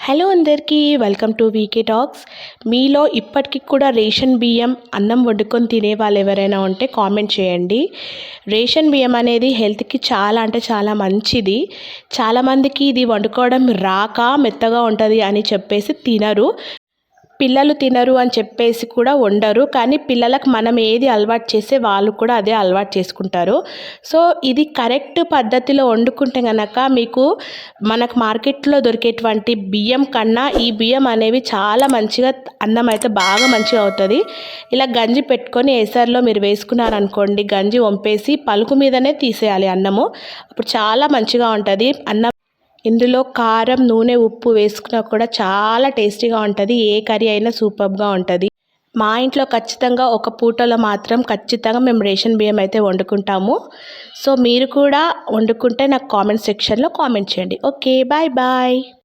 Hello అందరికీ welcome to VK talks. మీలో ఇప్పటికి కూడా రేషన్ బియ్యం అన్నం వండుకొని తినే వాళ్ళు ఎవరైనా ఉంటే కామెంట్ చేయండి. రేషన్ బియ్యం అనేది హెల్త్కి చాలా అంటే చాలా మంచిది. చాలామందికి ఇది వండుకోవడం రాక మెత్తగా ఉంటుంది అని చెప్పేసి తినరు. పిల్లలు తినరు అని చెప్పేసి కూడా వండరు. కానీ పిల్లలకు మనం ఏది అలవాటు చేస్తే వాళ్ళు కూడా అదే అలవాటు చేసుకుంటారు. సో ఇది కరెక్ట్ పద్ధతిలో వండుకుంటే కనుక మీకు మనకు మార్కెట్లో దొరికేటువంటి బియ్యం కన్నా ఈ బియ్యం అనేవి చాలా మంచిగా అన్నం అయితే బాగా మంచిగా అవుతుంది. ఇలా గంజి పెట్టుకొని ఎసర్లో మీరు వేసుకున్నారనుకోండి, గంజి వంపేసి పలుకు మీదనే తీసేయాలి అన్నము. అప్పుడు చాలా మంచిగా ఉంటుంది అన్నం. ఇందులో కారం, నూనె, ఉప్పు వేసుకున్నా కూడా చాలా టేస్టీగా ఉంటుంది. ఏ కర్రీ అయినా సూపర్గా ఉంటుంది. మా ఇంట్లో ఖచ్చితంగా ఒక పూటలో మాత్రం ఖచ్చితంగా మేము రేషన్ బియ్యం అయితే వండుకుంటాము. సో మీరు కూడా వండుకుంటే నాకు కామెంట్ సెక్షన్లో కామెంట్ చేయండి. Okay, bye bye.